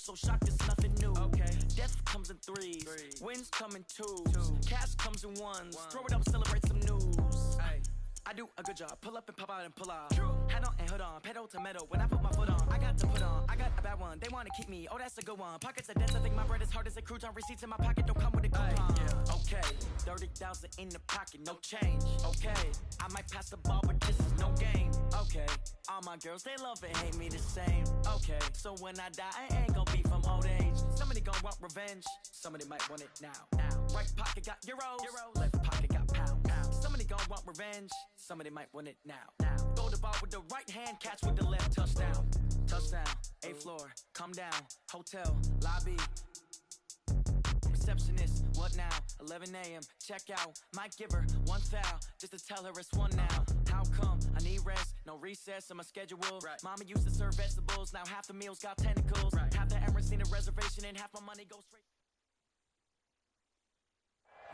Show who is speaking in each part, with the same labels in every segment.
Speaker 1: so shocked it's nothing new. Okay. Death comes in threes. Wins come in twos. Cash comes in ones. Throw it up, celebrate some news. Ay. I do a good job. Pull up and pop out and pull out. Head on and hood on. Pedal to metal. When I put my foot on, I got to put on. I got a bad one. They want to keep me. Oh, that's a good one. Pockets are dense. I think my bread is hard as a crouton. Receipts in my pocket don't come with a coupon. Yeah. Okay. 30,000 in the pocket. No change. Okay. I might pass the ball, but this is no game. Okay. All my girls, they love and hate me the same. Okay. So when I die, I ain't gonna be from old age. Somebody gonna want revenge. Somebody might want it now. Right pocket got euros. Left pocket got pounds. Somebody gonna want revenge. Somebody might want it now. Throw the ball with the right hand, catch with the left. Touchdown. Touchdown. 8th floor. Come down. Hotel. Lobby. Receptionist. What now? 11 a.m. Check out. Might give her one foul just to tell her it's one now. How come? I need rest. No recess in my schedule. Right. Mama used to serve vegetables. Now half the meals got tentacles. Right. Half the Emirates need a reservation and half my money goes straight.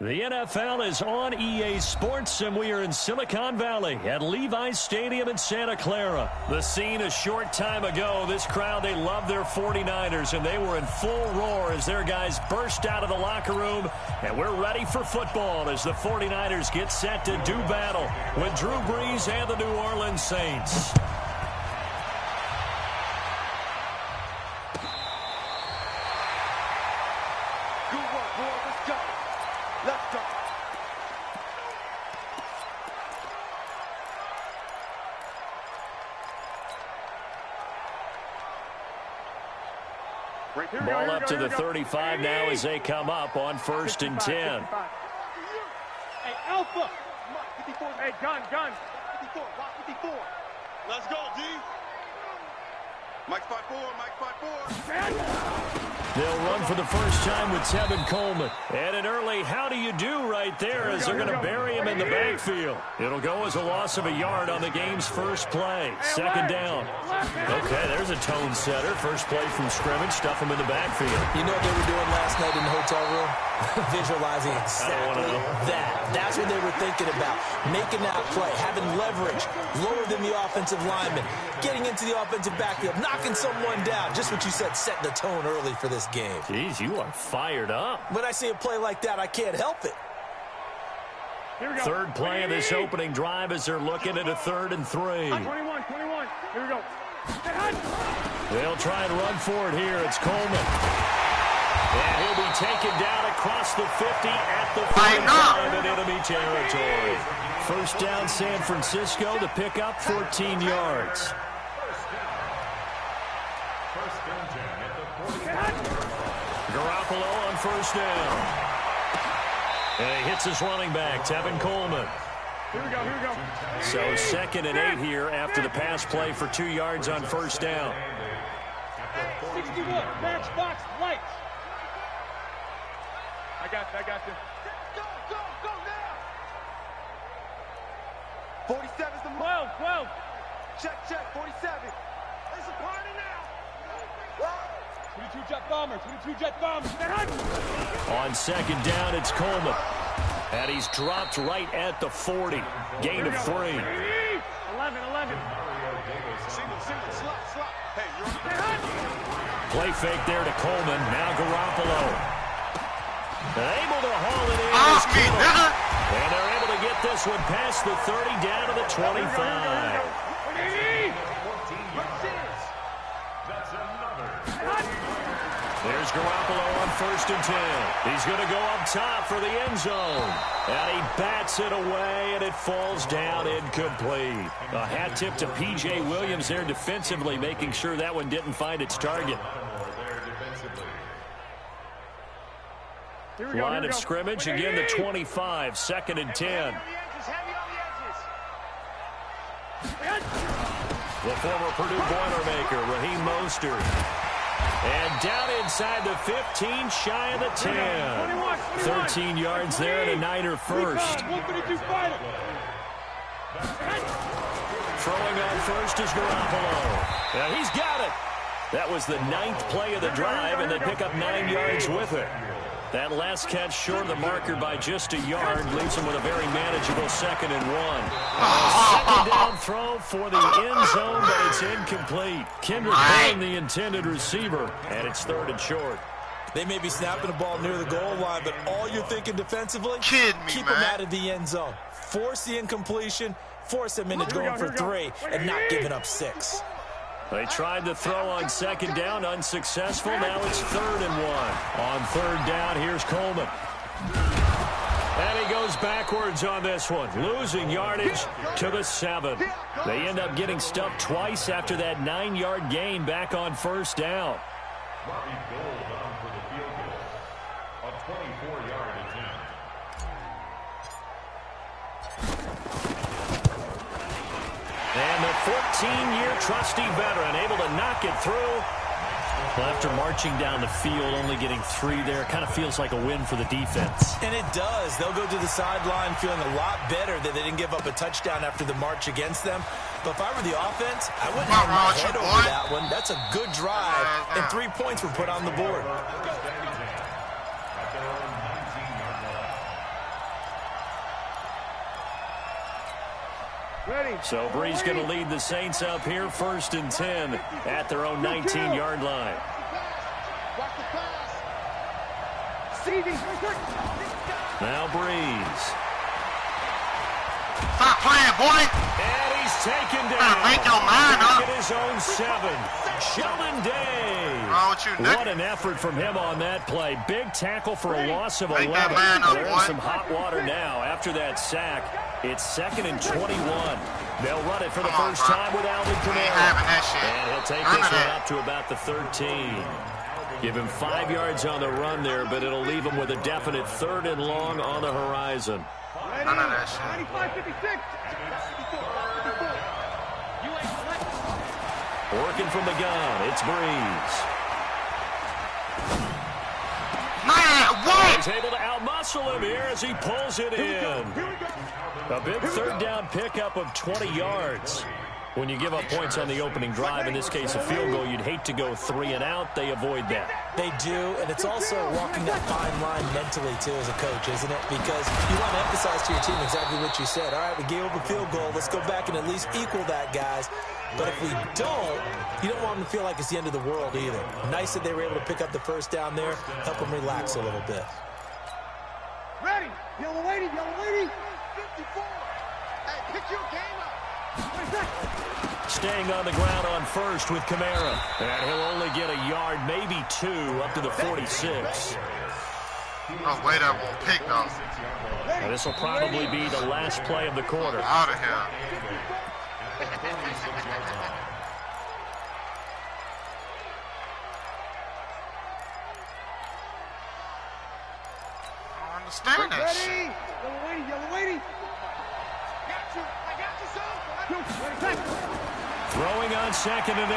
Speaker 2: The NFL is on EA Sports, and we are in Silicon Valley at Levi's Stadium in Santa Clara. The scene a short time ago, this crowd, they love their 49ers, and they were in full roar as their guys burst out of the locker room. And we're ready for football as the 49ers get set to do battle with Drew Brees and the New Orleans Saints. Ball up to the 35 now as they come up on 1st and 10.
Speaker 3: Hey, Alpha! Hey, gun! 54, 54. Let's go, D! Mike 5-4, Mike 5-4.
Speaker 2: They'll run for the first time with Tevin Coleman. And an early how do you do right there as they're going to bury him in the backfield. It'll go as a loss of a yard on the game's first play. 2nd down. Okay, there's a tone setter. First play from scrimmage. Stuff him in the backfield.
Speaker 4: You know what they were doing last night in the hotel room? Visualizing exactly that. That's what they were thinking about. Making that play, having leverage, lower than the offensive lineman, getting into the offensive backfield, knocking someone down. Just what you said, setting the tone early for this game.
Speaker 2: Jeez, you are fired up.
Speaker 4: When I see a play like that, I can't help it.
Speaker 2: Third play of this opening drive as they're looking at a 3rd and 3.
Speaker 3: 21. Here we go.
Speaker 2: They'll try and run for it here. It's Coleman. And he'll be taken down across the 50 at the 45 in enemy territory. First down, San Francisco to pick up 14 yards. Garoppolo on 1st down. And he hits his running back, Tevin Coleman.
Speaker 3: Here we go.
Speaker 2: So 2nd and 8 here after the pass play for 2 yards on 1st down.
Speaker 3: 61, matchbox lights. I got you. Go now. 47's the 12. Check, 47. It's a party now. 22 jet bombers.
Speaker 2: On 2nd down, it's Coleman. And he's dropped right at the 40. Gain of 3.
Speaker 3: 11. Slot. Hey, you're
Speaker 2: play fake there to Coleman. Now Garoppolo. Able to haul it in. And they're able to get this one past the 30 down to the 25. There's Garoppolo on 1st and 10. He's going to go up top for the end zone. And he bats it away, and it falls down incomplete. A hat tip to P.J. Williams there defensively, making sure that one didn't find its target. Line of scrimmage, again the 25, 2nd and 10. The former Purdue Boilermaker, Raheem Mostert. And down inside the 15, shy of the 10. 13 yards there and a Niner first. Throwing on first is Garoppolo. Now he's got it. That was the 9th play of the drive, and they pick up 9 yards with it. That last catch short of the marker by just a yard leaves him with a very manageable 2nd and 1. Second down throw for the end zone, but it's incomplete. Kendrick Bourne, the intended receiver, and it's 3rd and short.
Speaker 4: They may be snapping the ball near the goal line, but all you're thinking defensively, keep them out of the end zone. Force the incompletion, force them into going for 3, and not giving up 6.
Speaker 2: They tried to throw on 2nd down, unsuccessful. Now it's 3rd and 1. On 3rd down, here's Coleman. And he goes backwards on this one, losing yardage to the 7. They end up getting stuffed twice after that 9-yard gain back on 1st down. And the 14-year trusty veteran able to knock it through. Well, after marching down the field, only getting 3 there, kind of feels like a win for the defense.
Speaker 4: And it does. They'll go to the sideline feeling a lot better that they didn't give up a touchdown after the march against them. But if I were the offense, I wouldn't have my head over that one. That's a good drive, and 3 points were put on the board.
Speaker 2: So Bree's going to lead the Saints up here, 1st and 10 at their own 19-yard line. Now Breeze.
Speaker 5: Stop playing, boy.
Speaker 2: And he's taken down.
Speaker 5: Make your mind up.
Speaker 2: At his own 7. Sheldon Day. What an effort from him on that play. Big tackle for a loss of 11. They're in some hot water now after that sack. It's 2nd and 21. They'll run it for the first time with Alvin Kamara. And he'll take this one up to about the 13. Give him 5 yards on the run there, but it'll leave him with a definite 3rd and long on the horizon.
Speaker 5: None of that shit.
Speaker 3: 95-56.
Speaker 2: Working from the gun, it's Breeze.
Speaker 5: Man, what?
Speaker 2: He's able to outmuscle him here as he pulls it in. A big 3rd down pickup of 20 yards. When you give up points on the opening drive, in this case a field goal, you'd hate to go 3 and out. They avoid that.
Speaker 4: They do, and it's also walking that fine line mentally, too, as a coach, isn't it? Because you want to emphasize to your team exactly what you said. All right, we gave up a field goal. Let's go back and at least equal that, guys. But if we don't, you don't want them to feel like it's the end of the world either. Nice that they were able to pick up the 1st down there, help them relax a little bit.
Speaker 3: Ready. Yellow lady, yellow lady. 54. Hey, pick your game up.
Speaker 2: Staying on the ground on 1st with Kamara. And he'll only get a yard, maybe 2, up to the 46.
Speaker 5: No way that won't pick, though.
Speaker 2: Now, this will probably be the last play of the quarter.
Speaker 5: Out of here. I don't understand that shit.
Speaker 3: Yellow lady, yellow lady. I got you, son.
Speaker 2: Throwing on 2nd and 8.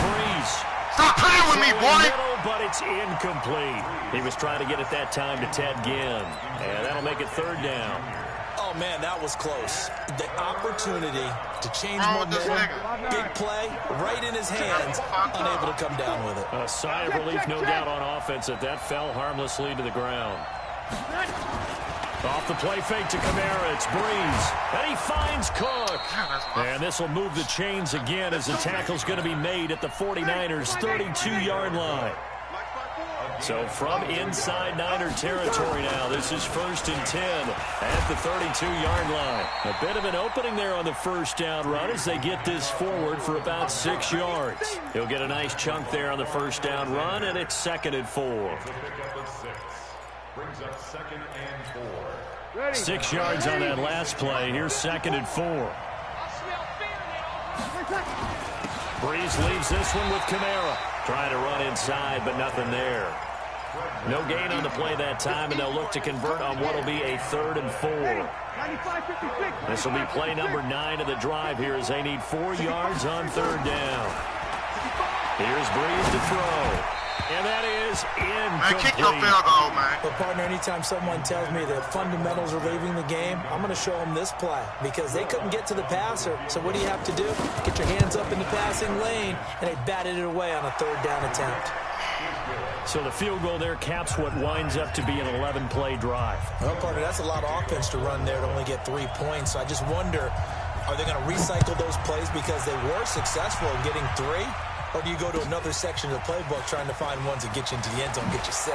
Speaker 2: Breeze.
Speaker 5: Stop playing with me, boy.
Speaker 2: Middle, but it's incomplete. He was trying to get it that time to Ted Ginn. And that'll make it 3rd down.
Speaker 4: Oh, man, that was close. The opportunity to change momentum, big play, right in his hands, unable to come down with it.
Speaker 2: A sigh of relief, no doubt, on offense that fell harmlessly to the ground. Off the play fake to Kamara, it's Breeze. And he finds Cook. And this will move the chains again as the tackle's going to be made at the 49ers' 32-yard line. So from inside Niner territory now, this is 1st and 10 at the 32-yard line. A bit of an opening there on the 1st down run as they get this forward for about 6 yards. He'll get a nice chunk there on the 1st down run, and it's 2nd and 4. Brings up 2nd and 4. 6 yards on that last play. Here's 2nd and 4. Breeze leaves this one with Kamara. Trying to run inside, but nothing there. No gain on the play that time, and they'll look to convert on what will be a 3rd and 4. This will be play number 9 of the drive here as they need 4 yards on 3rd down. Here's Breeze to throw. And that is incomplete.
Speaker 5: Man, kick your field goal, man.
Speaker 4: But, partner, anytime someone tells me that fundamentals are leaving the game, I'm going to show them this play because they couldn't get to the passer. So what do you have to do? Get your hands up in the passing lane, and they batted it away on a 3rd down attempt.
Speaker 2: So the field goal there caps what winds up to be an 11-play drive.
Speaker 4: Well, partner, that's a lot of offense to run there to only get 3 points. So I just wonder, are they going to recycle those plays because they were successful in getting 3? Or do you go to another section of the playbook trying to find ones that get you into the end zone and get you 6?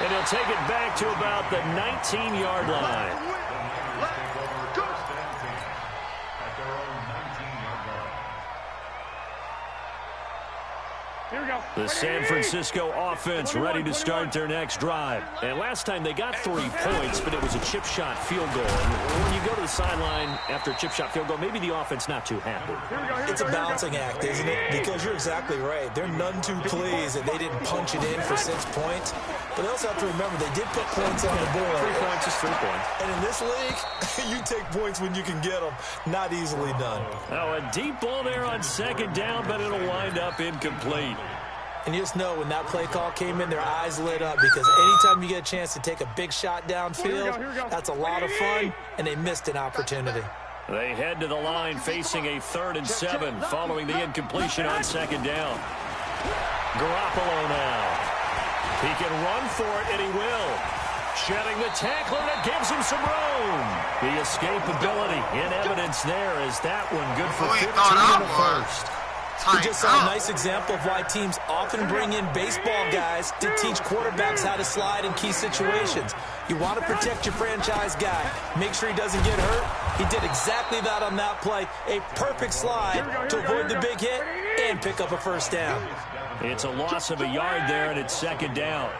Speaker 2: And he'll take it back to about the 19-yard line.
Speaker 3: Here we go.
Speaker 2: The San Francisco offense ready to start their next drive. And last time they got 3 points, but it was a chip shot field goal. And when you go to the sideline after a chip shot field goal, maybe the offense not too happy.
Speaker 4: It's a balancing act, isn't it? Because you're exactly right. They're none too pleased that they didn't punch it in for 6 points. But they also have to remember they did put points on the board.
Speaker 2: 3 points is 3 points.
Speaker 4: And in this league, you take points when you can get them. Not easily done.
Speaker 2: Now a deep ball there on 2nd down, but it'll wind up incomplete.
Speaker 4: And you just know when that play call came in, their eyes lit up because anytime you get a chance to take a big shot downfield, that's a lot of fun, and they missed an opportunity.
Speaker 2: They head to the line facing a 3rd and 7 following the incompletion on 2nd down. Garoppolo now. He can run for it, and he will. Shedding the tackler that gives him some room. The escapability in evidence there is that one good for 15 in the first.
Speaker 4: We just saw a nice example of why teams often bring in baseball guys to teach quarterbacks how to slide in key situations. You want to protect your franchise guy. Make sure he doesn't get hurt. He did exactly that on that play. A perfect slide to avoid the big hit and pick up a 1st down.
Speaker 2: It's a loss of a yard there, and it's 2nd down.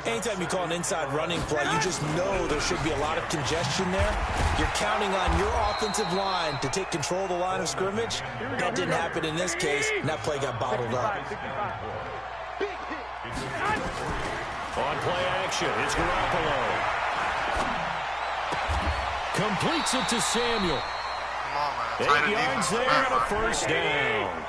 Speaker 4: Anytime you call an inside running play, you just know there should be a lot of congestion there. You're counting on your offensive line to take control of the line of scrimmage. That didn't happen in this case, and that play got bottled up.
Speaker 2: On play action, it's Garoppolo. Completes it to Samuel. 8 yards there and a 1st down.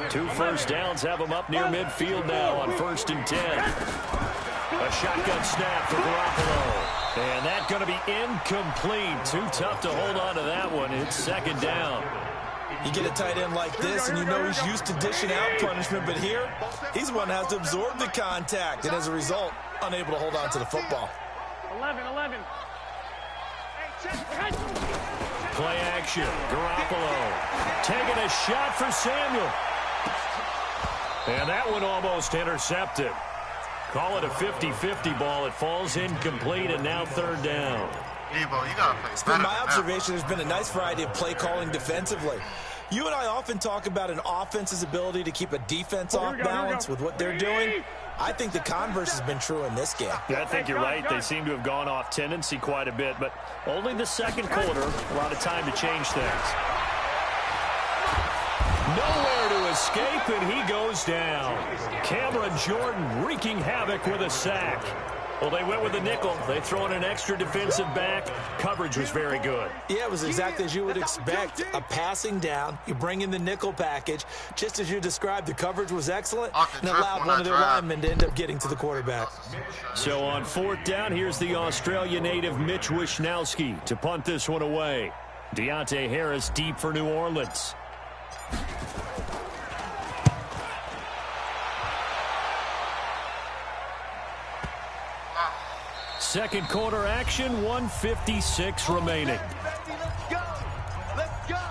Speaker 2: 2 first downs have them up near midfield now on 1st and 10. A shotgun snap for Garoppolo. And that's going to be incomplete. Too tough to hold on to that one. It's 2nd down.
Speaker 4: You get a tight end like this, and you know he's used to dishing out punishment, but here, he's one that has to absorb the contact, and as a result, unable to hold on to the football.
Speaker 3: 11.
Speaker 2: Play action. Garoppolo taking a shot for Samuel. And that one almost intercepted. Call it a 50-50 ball. It falls incomplete, and now 3rd down.
Speaker 5: Debo, you gotta play
Speaker 4: It's been my observation there's been a nice variety of play calling defensively. You and I often talk about an offense's ability to keep a defense off balance with what they're doing. I think the converse has been true in this game.
Speaker 2: Yeah, I think you're right. They seem to have gone off tendency quite a bit, but only the 2nd quarter, a lot of time to change things. Nowhere to escape, and he goes down. Cameron Jordan wreaking havoc with a sack. Well, they went with the nickel. They throw in an extra defensive back. Coverage was very good.
Speaker 4: Yeah, it was exactly as you would expect. A passing down. You bring in the nickel package. Just as you described, the coverage was excellent and allowed one of their linemen to end up getting to the quarterback.
Speaker 2: So on 4th down, here's the Australia native Mitch Wishnowski to punt this one away. Deontay Harris deep for New Orleans. Second quarter action, 1:56 remaining.
Speaker 3: Let's go.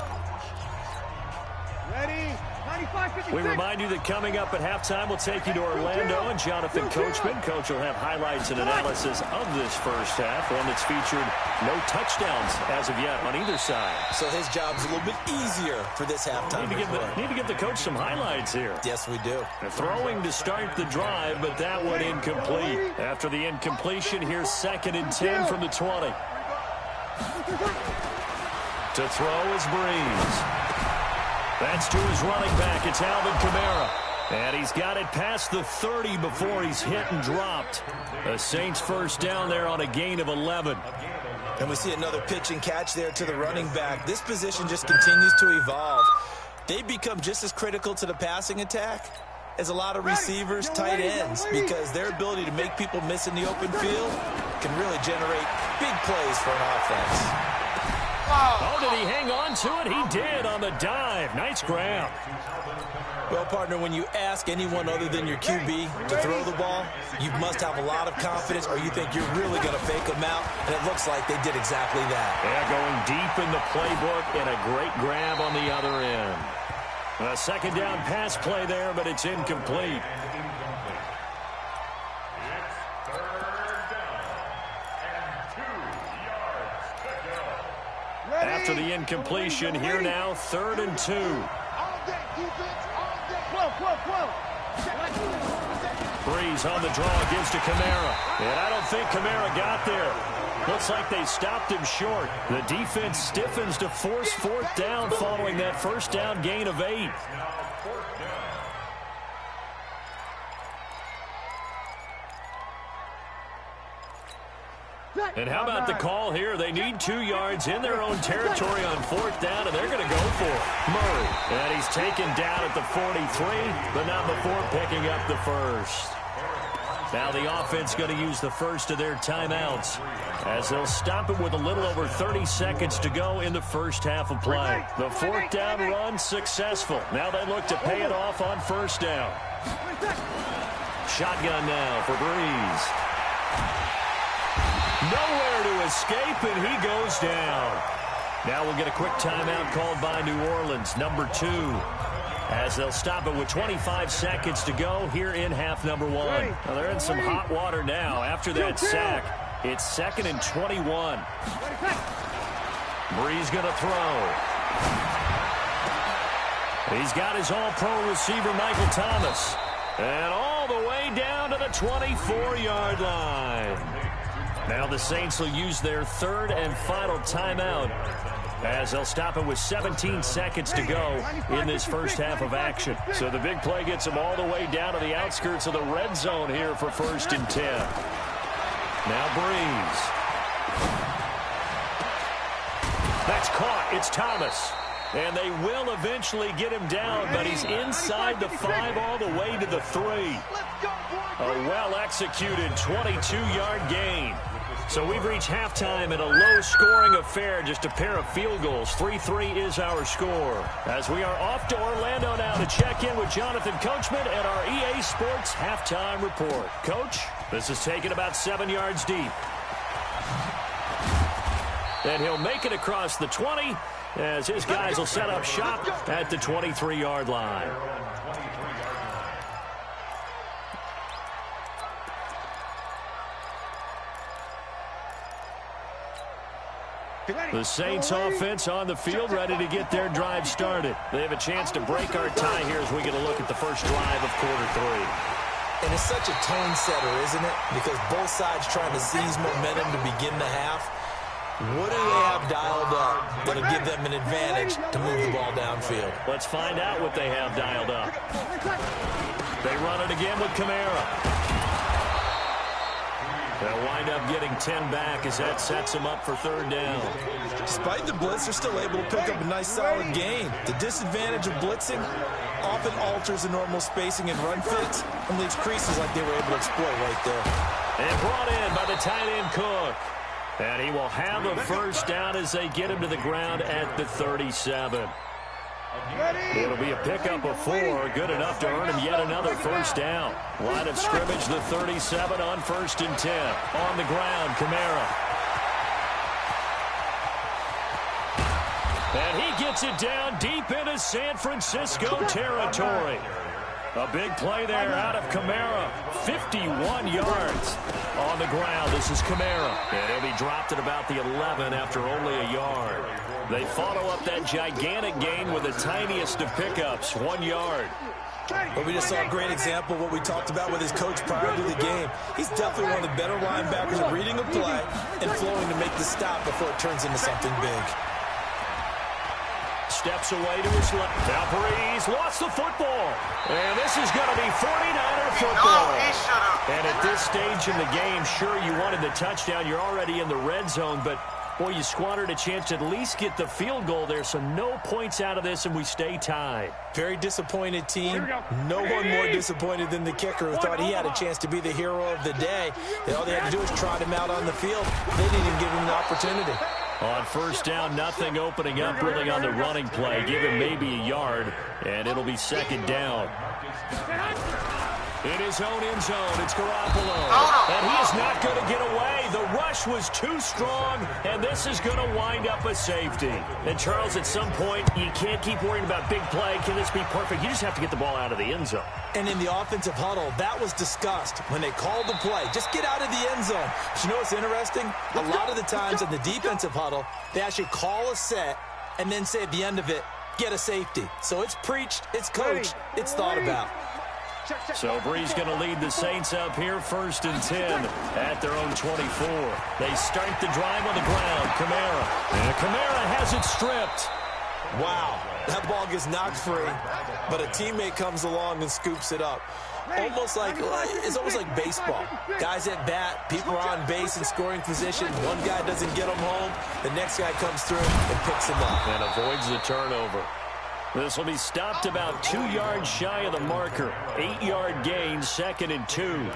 Speaker 3: Ready? 95, 56.
Speaker 2: We remind you that coming up at halftime, we'll take you to Orlando and Jonathan Coachman. Coach will have highlights and analysis of this first half, one that's featured no touchdowns as of yet on either side.
Speaker 4: So his job's a little bit easier for this halftime.
Speaker 2: Need to give the coach some highlights here.
Speaker 4: Yes, we do.
Speaker 2: Throwing to start the drive, but that one incomplete. After the incompletion, here's 2nd and 10 from the 20. To throw is Breeze. That's to his running back. It's Alvin Kamara. And he's got it past the 30 before he's hit and dropped. The Saints 1st down there on a gain of 11.
Speaker 4: And we see another pitch and catch there to the running back. This position just continues to evolve. They become just as critical to the passing attack as a lot of receivers, tight ends, because their ability to make people miss in the open field can really generate big plays for an offense.
Speaker 2: Oh, did he hang on to it? He did on the dive. Nice grab.
Speaker 4: Well, partner, when you ask anyone other than your QB to throw the ball, you must have a lot of confidence or you think you're really going to fake them out, and it looks like they did exactly that.
Speaker 2: Yeah, going deep in the playbook and a great grab on the other end. A second down pass play there, but it's incomplete. After the incompletion, here now, 3rd and 2. Breeze on the draw, gives to Kamara. And I don't think Kamara got there. Looks like they stopped him short. The defense stiffens to force 4th down following that first down gain of 8. And how about the call here? They need 2 yards in their own territory on 4th down, and they're going to go for it. Murray. And he's taken down at the 43, but not before picking up the first. Now the offense going to use the first of their timeouts as they'll stop it with a little over 30 seconds to go in the first half of play. The 4th down run successful. Now they look to pay it off on 1st down. Shotgun now for Breeze. Nowhere to escape, and he goes down. Now we'll get a quick timeout called by New Orleans, number 2, as they'll stop it with 25 seconds to go here in half number 1. Now they're in some hot water now. After that sack, it's 2nd and 21. Breeze going to throw. He's got his all-pro receiver, Michael Thomas. And all the way down to the 24-yard line. Now the Saints will use their 3rd and final timeout as they'll stop it with 17 seconds to go in this first half of action. So the big play gets them all the way down to the outskirts of the red zone here for 1st and 10. Now Breeze. That's caught. It's Thomas. And they will eventually get him down, but he's inside the 5 all the way to the 3. A well-executed 22-yard gain. So we've reached halftime in a low-scoring affair, just a pair of field goals. 3-3 is our score. As we are off to Orlando now to check in with Jonathan Coachman and our EA Sports halftime report. Coach, this is taken about 7 yards deep. And he'll make it across the 20 as his guys will set up shop at the 23-yard line. The Saints offense on the field, ready to get their drive started. They have a chance to break our tie here as we get a look at the first drive of quarter 3.
Speaker 4: And it's such a tone setter, isn't it? Because both sides trying to seize momentum to begin the half. What do they have dialed up that'll give them an advantage to move the ball downfield?
Speaker 2: Let's find out what they have dialed up. They run it again with Kamara. They'll wind up getting 10 back as that sets them up for 3rd down.
Speaker 4: Despite the blitz, they're still able to pick up a nice solid gain. The disadvantage of blitzing often alters the normal spacing and run fits and leaves creases like they were able to exploit right there.
Speaker 2: And brought in by the tight end Cook. And he will have a first down as they get him to the ground at the 37. It'll be a pickup of 4, good enough to earn him yet another first down. Line of scrimmage, the 37 on 1st and 10. On the ground, Kamara. And he gets it down deep into San Francisco territory. A big play there out of Kamara. 51 yards on the ground. This is Kamara. And he'll be dropped at about the 11 after only a yard. They follow up that gigantic gain with the tiniest of pickups, 1 yard.
Speaker 4: But we just saw a great example of what we talked about with his coach prior to the game. He's definitely one of the better linebackers at reading a play and flowing to make the stop before it turns into something big.
Speaker 2: Steps away to his left. Now Breeze lost the football. And this is going to be 49er football. And at this stage in the game, sure, you wanted the touchdown. You're already in the red zone, but boy, you squandered a chance to at least get the field goal there, so no points out of this, and we stay tied.
Speaker 4: Very disappointed team. No one more disappointed than the kicker who thought he had a chance to be the hero of the day. All they had to do was trot him out on the field. They didn't even give him the opportunity.
Speaker 2: On first down, nothing opening up really on the running play. Give him maybe a yard, and it'll be second down. In his own end zone, it's Garoppolo. And he is not going to get away. The rush was too strong, and this is going to wind up a safety. And, Charles, at some point, you can't keep worrying about big play. Can this be perfect? You just have to get the ball out of the end zone.
Speaker 4: And in the offensive huddle, that was discussed when they called the play. Just get out of the end zone. But you know what's interesting? A lot of the times in the defensive huddle, they actually call a set and then say at the end of it, get a safety. So it's preached, it's coached, it's thought about.
Speaker 2: So Bree's going to lead the Saints up here, 1st and 10 at their own 24. They start the drive on the ground. Kamara. And Kamara has it stripped.
Speaker 4: Wow, that ball gets knocked free, but a teammate comes along and scoops it up. It's almost like baseball. Guys at bat, people are on base in scoring position. One guy doesn't get them home. The next guy comes through and picks him up.
Speaker 2: And avoids the turnover. This will be stopped about 2 yards shy of the marker. 8-yard gain, 2nd and 2.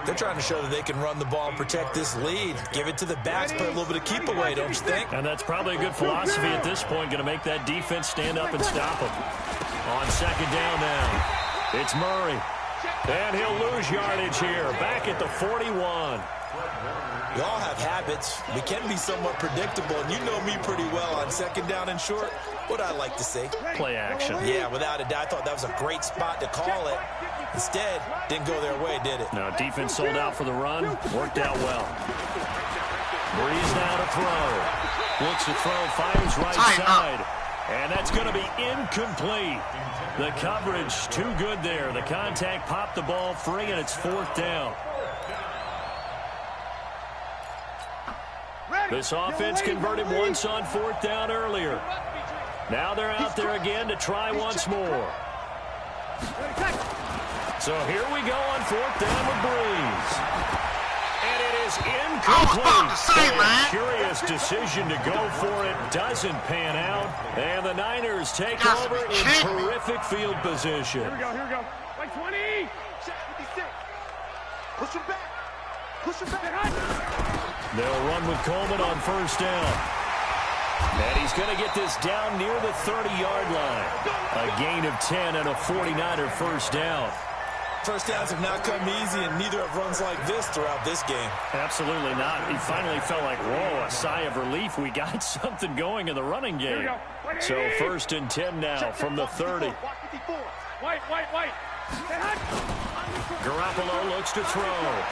Speaker 4: They're trying to show that they can run the ball and protect this lead. Give it to the backs, play a little bit of keep away, don't you think?
Speaker 2: And that's probably a good philosophy at this point, going to make that defense stand up and stop them. On 2nd down now, it's Murray. And he'll lose yardage here, back at the 41.
Speaker 4: We all have habits. We can be somewhat predictable, and you know me pretty well on 2nd down and short. What I like to say?
Speaker 2: Play action.
Speaker 4: Yeah, without a doubt. I thought that was a great spot to call it. Instead, didn't go their way, did it?
Speaker 2: Now, defense sold out for the run. Worked out well. Breeze now to throw. Looks to throw, fires right side. And that's going to be incomplete. The coverage too good there. The contact popped the ball free, and it's 4th down. This offense converted once on 4th down earlier. Now they're out there again to try once more. So here we go on 4th down with Breeze. And it is incomplete. A curious decision to go for it. Doesn't pan out. And the Niners take over in terrific field position.
Speaker 3: Here we go. Like 20. 56. Push him back.
Speaker 2: They'll run with Coleman on 1st down. And he's going to get this down near the 30-yard line. A gain of 10 and a 49er 1st down.
Speaker 4: First downs have not come easy, and neither have runs like this throughout this game.
Speaker 2: Absolutely not. He finally felt like, whoa, a sigh of relief. We got something going in the running game. So 1st and 10 now from the 30.
Speaker 3: White.
Speaker 2: Garoppolo looks to throw.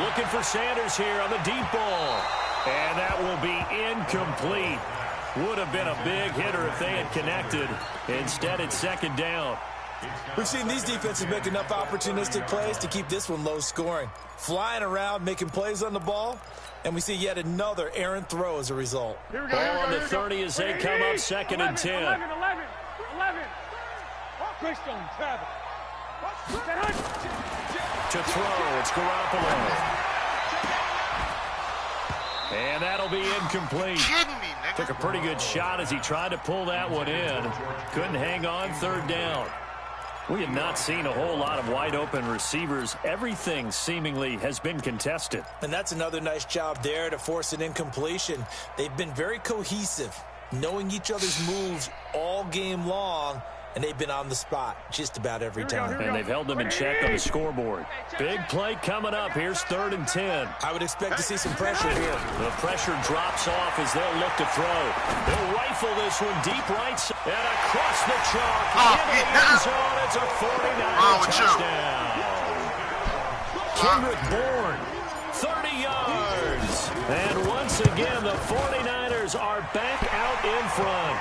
Speaker 2: Looking for Sanders here on the deep ball. And that will be incomplete. Would have been a big hitter if they had connected. Instead, it's 2nd down.
Speaker 4: We've seen these defenses make enough opportunistic plays to keep this one low scoring. Flying around, making plays on the ball, and we see yet another errant throw as a result.
Speaker 2: Ball on the 30 as they come up 2nd and 10.
Speaker 3: 11. Travis.
Speaker 2: To throw, it's Garoppolo. And that'll be incomplete. Took a pretty good shot as he tried to pull that one in. Couldn't hang on 3rd down. We have not seen a whole lot of wide-open receivers. Everything seemingly has been contested.
Speaker 4: And that's another nice job there to force an incompletion. They've been very cohesive, knowing each other's moves all game long, and they've been on the spot just about every time.
Speaker 2: And they've held them in check on the scoreboard. Big play coming up. Here's 3rd and 10.
Speaker 4: I would expect to see some pressure here.
Speaker 2: The pressure drops off as they'll look to throw. They'll rifle this one deep right side and across the chalk. Into the end zone. It's a 49 touchdown. Kendrick Bourne, 30 yards. And once again, the 49ers are back out in front.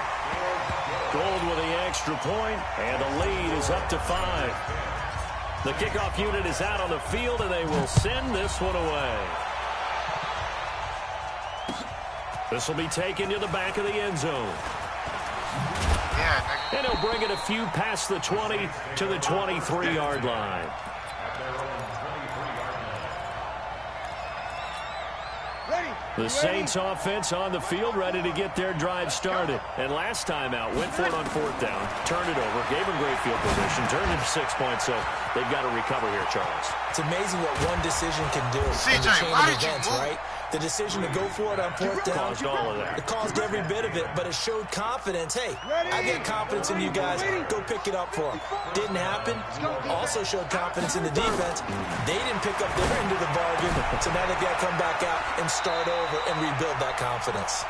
Speaker 2: Gold with the extra point, and the lead is up to 5. The kickoff unit is out on the field, and they will send this one away. This will be taken to the back of the end zone. And he'll bring it a few past the 20 to the 23-yard line. The Saints offense on the field, ready to get their drive started. And last time out, went for it on 4th down, turned it over, gave them great field position, turned it to 6 points, so they've got to recover here, Charles.
Speaker 4: It's amazing what one decision can do.
Speaker 5: CJ, why did you move?
Speaker 4: Right? The decision to go for it on fourth down,
Speaker 2: caused all of that.
Speaker 4: It caused every bit of it, but it showed confidence. Hey, I get confidence in you guys. Go pick it up for them. Didn't happen. Also showed confidence in the defense. They didn't pick up their end of the bargain, so now they've got to come back out and start over and rebuild that confidence.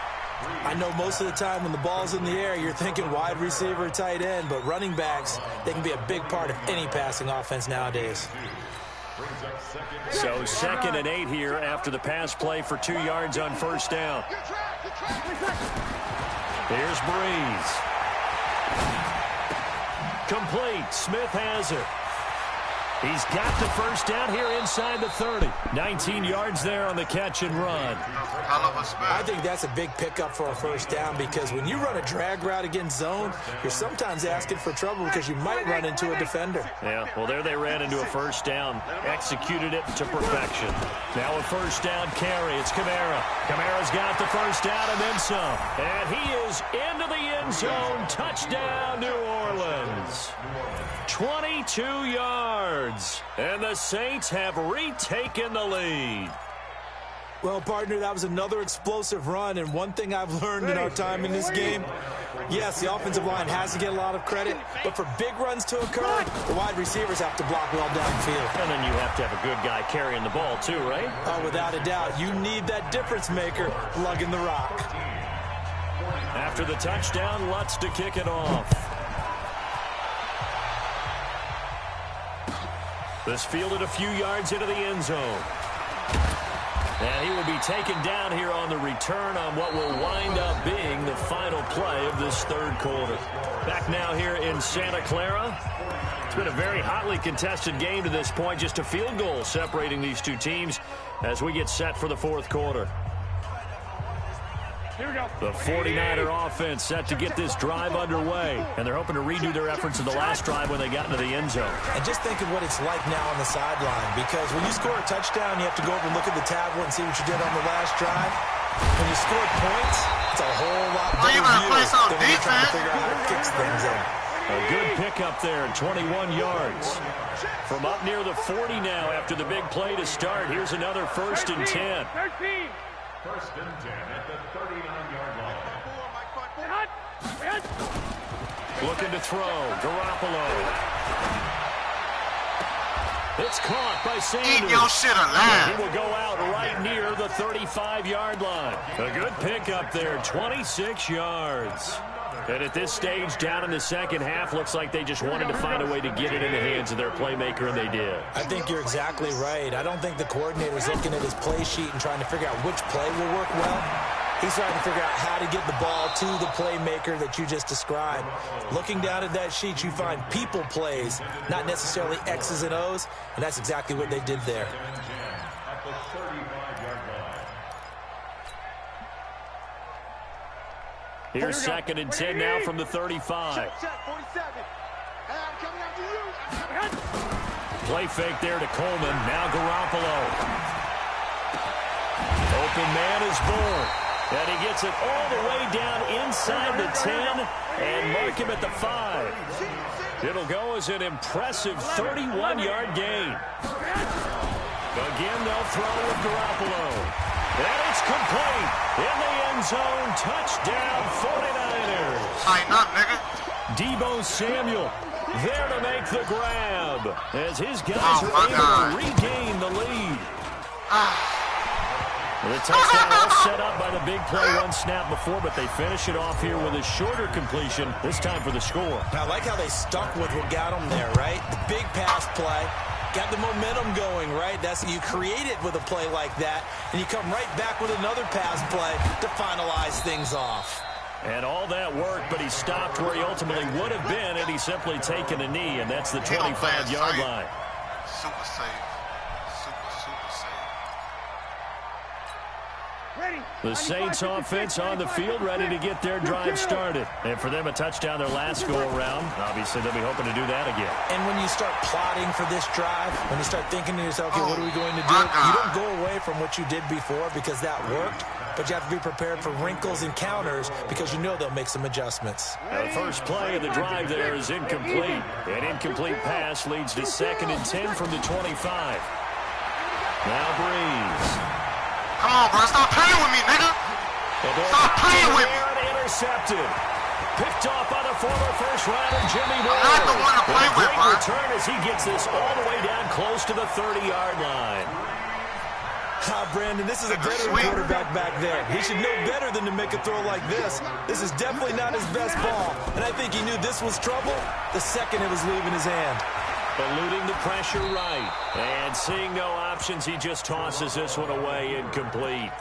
Speaker 4: I know most of the time when the ball's in the air, you're thinking wide receiver, tight end, but running backs, they can be a big part of any passing offense nowadays.
Speaker 2: So 2nd and 8 here after the pass play for 2 yards on first down. Here's Breeze. Complete. Smith has it. He's got the first down here inside the 30. 19 yards there on the catch and run.
Speaker 4: I think that's a big pickup for a first down because when you run a drag route against zone, you're sometimes asking for trouble because you might run into a defender.
Speaker 2: Yeah, well, there they ran into a first down. Executed it to perfection. Now a first down carry. It's Kamara. Kamara's got the first down and then some. And he is into the end zone. Touchdown, New Orleans. 22 yards. And the Saints have retaken the lead.
Speaker 4: Well, partner, that was another explosive run, and one thing I've learned in our time in this game, yes, the offensive line has to get a lot of credit, but for big runs to occur, the wide receivers have to block well downfield.
Speaker 2: And then you have to have a good guy carrying the ball too, right?
Speaker 4: Oh, without a doubt. You need that difference maker lugging the rock.
Speaker 2: After the touchdown, Lutz to kick it off. This fielded a few yards into the end zone. And he will be taken down here on the return on what will wind up being the final play of this third quarter. Back now here in Santa Clara. It's been a very hotly contested game to this point. Just a field goal separating these two teams as we get set for the fourth quarter.
Speaker 3: Here we go.
Speaker 2: The 49er offense set to get this drive underway. And they're hoping to redo their efforts in the last drive when they got into the end zone.
Speaker 4: And just think of what it's like now on the sideline. Because when you score a touchdown, you have to go over and look at the tablet and see what you did on the last drive. When you score points, it's a whole lot better view than when you're trying to figure out how to fix things in.
Speaker 2: A good pickup there, 21 yards. From up near the 40 now after the big play to start. Here's another 1st and 10.
Speaker 3: 13.
Speaker 6: 1st and 10 at the 39-yard line.
Speaker 2: Looking to throw. Garoppolo. It's caught by Sanders.
Speaker 5: Eat your shit alive.
Speaker 2: He will go out right near the 35-yard line. A good pickup there, 26 yards. And at this stage, down in the second half, looks like they just wanted to find a way to get it in the hands of their playmaker, and they did.
Speaker 4: I think you're exactly right. I don't think the coordinator's looking at his play sheet and trying to figure out which play will work well. He's trying to figure out how to get the ball to the playmaker that you just described. Looking down at that sheet, you find people plays, not necessarily X's and O's, and that's exactly what they did there.
Speaker 6: At the 35-yard line.
Speaker 2: Here's 2nd and 10 now from the 35. Play fake there to Coleman. Now Garoppolo. Open man is born. And he gets it all the way down inside the 10 and mark him at the 5. It'll go as an impressive 31-yard gain. Again, they'll throw with Garoppolo. And it's complete. In the end zone, touchdown 49ers.
Speaker 5: Tighten up, nigga.
Speaker 2: Deebo Samuel there to make the grab as his guys are able to regain the lead. The touchdown all set up by the big play one snap before, but they finish it off here with a shorter completion, this time for the score.
Speaker 4: I like how they stuck with what got them there, right? The big pass play. Got the momentum going, right? That's you create it with a play like that, and you come right back with another pass play to finalize things off.
Speaker 2: And all that worked, but he stopped where he ultimately would have been, and he's simply taken a knee, and that's the 25-yard line.
Speaker 5: Super safe. Super safe.
Speaker 2: The Saints offense on the field, ready to get their drive started. And for them, a touchdown their last go-around. Obviously, they'll be hoping to do that again.
Speaker 4: And when you start plotting for this drive, when you start thinking to yourself, okay, what are we going to do? You don't go away from what you did before because that worked, but you have to be prepared for wrinkles and counters because you know they'll make some adjustments.
Speaker 2: Now, the first play of the drive there is incomplete. An incomplete pass leads to 2nd and 10 from the 25. Now Breeze.
Speaker 5: Come on, bro. Stop playing with me, nigga. Stop playing with me.
Speaker 2: Intercepted. Picked off by the former first rounder, Jimmy Ward.
Speaker 5: I'm not the one to play with, bro.
Speaker 2: Return as he gets this all the way down close to the 30-yard line.
Speaker 4: Brandon, this is a veteran quarterback back there. He should know better than to make a throw like this. This is definitely not his best ball, and I think he knew this was trouble the second it was leaving his hand.
Speaker 2: Eluding the pressure right, and seeing no options, he just tosses this one away incomplete.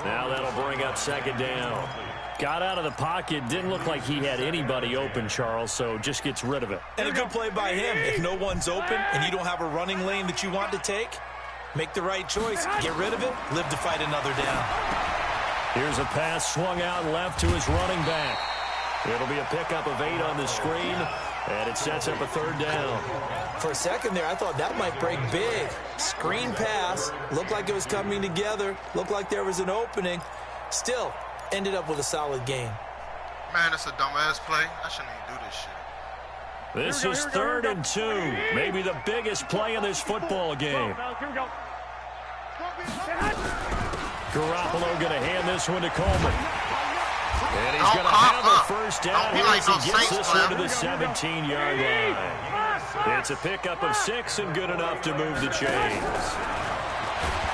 Speaker 2: Now that'll bring up second down. Got out of the pocket, didn't look like he had anybody open, Charles, so just gets rid of it.
Speaker 4: And a good play by him. If no one's open and you don't have a running lane that you want to take, make the right choice, get rid of it, live to fight another down.
Speaker 2: Here's a pass swung out left to his running back. It'll be a pickup of 8 on the screen, and it sets up a third down.
Speaker 4: For a second there, I thought that might break big. Screen pass, looked like it was coming together, looked like there was an opening. Still, ended up with a solid gain.
Speaker 5: Man, that's a dumbass play. I shouldn't even do this shit.
Speaker 2: This is 3rd and 2, maybe the biggest play in this football game. Garoppolo going to hand this one to Coleman. And he's going to have a first down as he gets this one to the 17-yard line. It's a pickup of 6 and good enough to move the chains.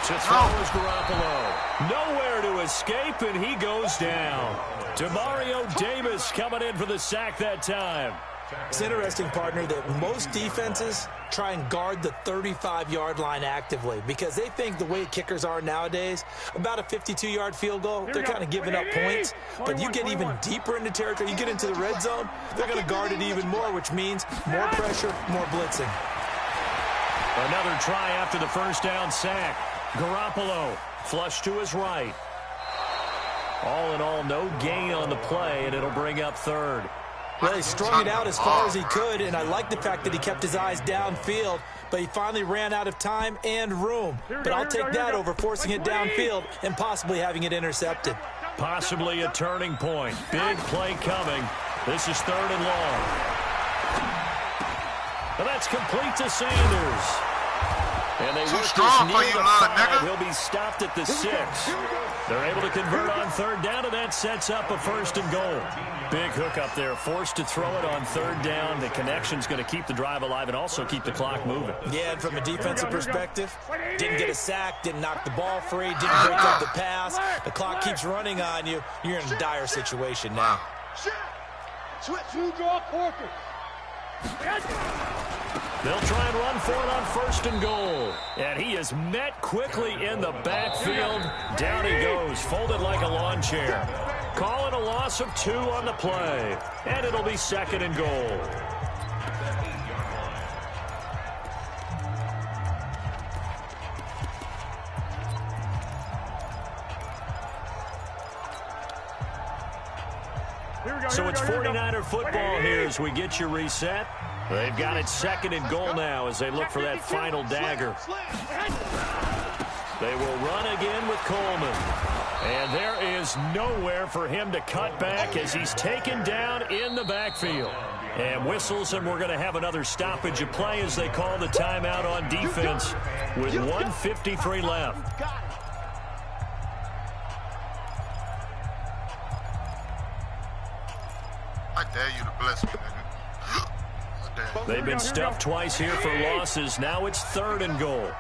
Speaker 2: To throw is Garoppolo. Nowhere to escape, and he goes down. Demario Davis coming in for the sack that time.
Speaker 4: It's interesting, partner, that most defenses try and guard the 35-yard line actively because they think the way kickers are nowadays, about a 52-yard field goal, they're kind of giving up points. But you get even deeper into territory, you get into the red zone, they're going to guard it even more, which means more pressure, more blitzing.
Speaker 2: Another try after the first down sack. Garoppolo flush to his right. All in all, no gain on the play, and it'll bring up 3rd.
Speaker 4: Well, he strung it out as far as he could, and I like the fact that he kept his eyes downfield, but he finally ran out of time and room. But I'll take that over forcing it downfield and possibly having it intercepted.
Speaker 2: Possibly a turning point. Big play coming. This is 3rd and long. And that's complete to Sanders. And they work this near the 5. He'll be stopped at the 6. They're able to convert on 3rd down, and that sets up a 1st and goal. Big hook up there, forced to throw it on 3rd down. The connection's going to keep the drive alive and also keep the clock moving.
Speaker 4: Yeah, and from a defensive perspective, didn't get a sack, didn't knock the ball free, didn't break up the pass. The clock keeps running on you. You're in a dire situation now.
Speaker 3: Switch, you draw Corker.
Speaker 2: They'll try and run for it on 1st and goal. And he is met quickly in the backfield. Down he goes, folded like a lawn chair. Calling a loss of 2 on the play. And it'll be 2nd and goal. So it's 49er football here as we get you reset. They've got it 2nd and goal now as they look for that final dagger. They will run again with Coleman. And there is nowhere for him to cut back as he's taken down in the backfield. And whistles, and we're going to have another stoppage of play as they call the timeout on defense with 1:53 left.
Speaker 5: I dare you to bless me, nigga.
Speaker 2: They've been stuffed twice here for losses. Now it's 3rd and goal.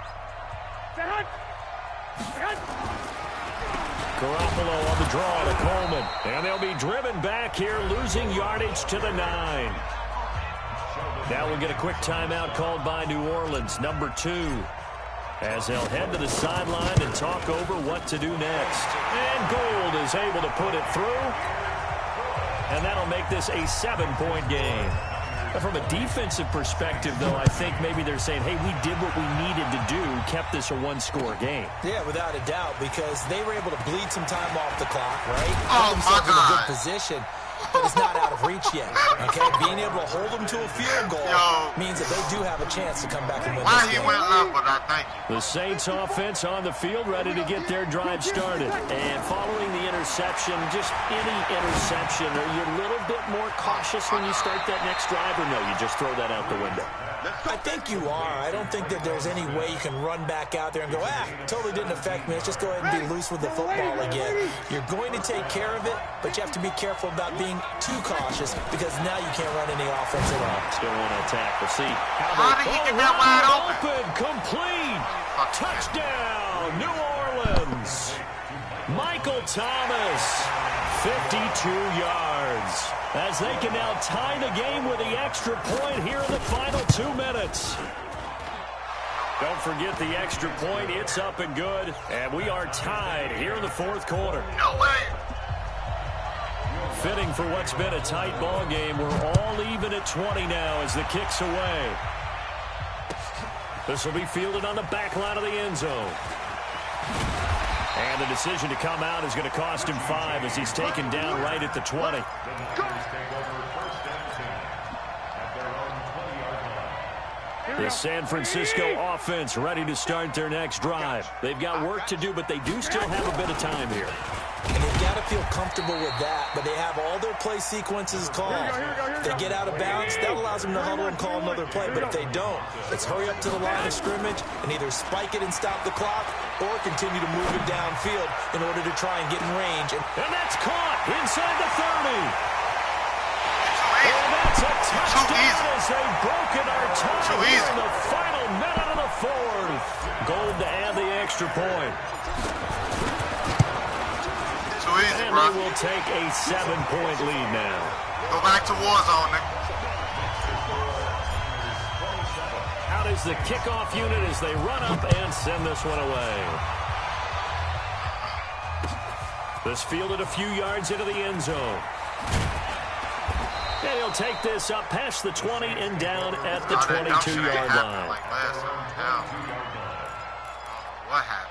Speaker 2: Garoppolo on the draw to Coleman. And they'll be driven back here, losing yardage to the 9. Now we'll get a quick timeout called by New Orleans, number 2. As they'll head to the sideline and talk over what to do next. And Gould is able to put it through. And that'll make this a 7-point game. From a defensive perspective, though, I think maybe they're saying, hey, we did what we needed to do, kept this a 1-score game.
Speaker 4: Yeah, without a doubt, because they were able to bleed some time off the clock, right?
Speaker 5: Oh,
Speaker 4: Put themselves
Speaker 5: my God.
Speaker 4: in a good position, but it's not out of reach yet, okay? Being able to hold them to a field goal means that they do have a chance to come back and win
Speaker 5: Why
Speaker 4: this
Speaker 5: he
Speaker 4: game.
Speaker 5: went left, but I thank you.
Speaker 2: The Saints offense on the field, ready to get their drive started. And following the interception, just any interception, are you a little bit more cautious when you start that next drive, or no, you just throw that out the window?
Speaker 4: I think you are. I don't think that there's any way you can run back out there and go, totally didn't affect me. Let's just go ahead and be loose with the football again. You're going to take care of it, but you have to be careful about being too cautious because now you can't run any offense at all.
Speaker 2: Still want to attack. We'll see
Speaker 5: How did he get that wide open?
Speaker 2: Complete. Touchdown, New Orleans. Michael Thomas, 52 yards. As they can now tie the game with the extra point here in the final 2 minutes. Don't forget the extra point. It's up and good. And we are tied here in the fourth quarter.
Speaker 5: No way.
Speaker 2: Fitting for what's been a tight ball game. We're all even at 20 now as the kick's away. This will be fielded on the back line of the end zone. And the decision to come out is going to cost him 5 as he's taken down right at the 20. The San Francisco offense ready to start their next drive. They've got work to do, but they do still have a bit of time here.
Speaker 4: And they've got to feel comfortable with that, but they have all their play sequences called. If they get out of bounds, that allows them to huddle and call another play, but if they don't, let's hurry up to the line of scrimmage and either spike it and stop the clock or continue to move it downfield in order to try and get in range.
Speaker 2: And that's caught inside the 30. And that's a touchdown as they've broken our tie here in the final minute of the fourth. Gold to add the extra point.
Speaker 5: Too easy,
Speaker 2: and
Speaker 5: bro.
Speaker 2: they will take a 7-point lead now.
Speaker 5: Go back to war zone, nigga.
Speaker 2: Out is the kickoff unit as they run up and send this one away. This fielded a few yards into the end zone. And he'll take this up past the 20 and down at the 22-yard line.
Speaker 5: Like last time. What happened?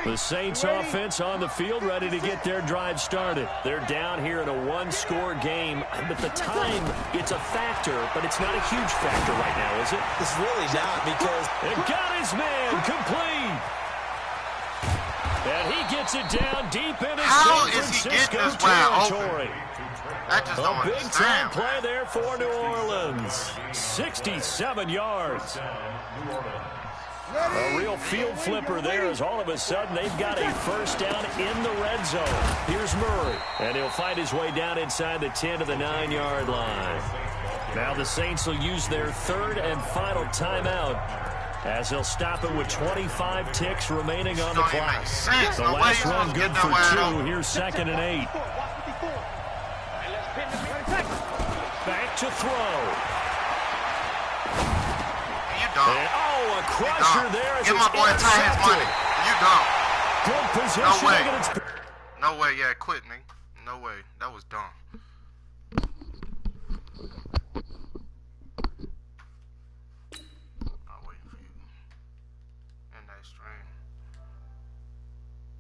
Speaker 2: The Saints offense on the field ready to get their drive started. They're down here in a one-score game. But the time, it's a factor, but it's not a huge factor right now, is it?
Speaker 4: It's really not because...
Speaker 2: And got his man complete. And he gets it down deep into San Francisco territory.
Speaker 5: That just don't
Speaker 2: a big-time
Speaker 5: understand,
Speaker 2: play there for New Orleans. 67 yards. A real field flipper there as all of a sudden they've got a first down in the red zone. Here's Murray. And he'll find his way down inside the 10 to the 9-yard line. Now the Saints will use their third and final timeout as they'll stop it with 25 ticks remaining on the clock. The last run good for 2. Here's 2nd and 8. Back to throw. And, a crusher there.
Speaker 5: Give my boy Ty his money. You dumb.
Speaker 2: Good position.
Speaker 5: No way. No way. Yeah, quit, nigga. No way. That was dumb.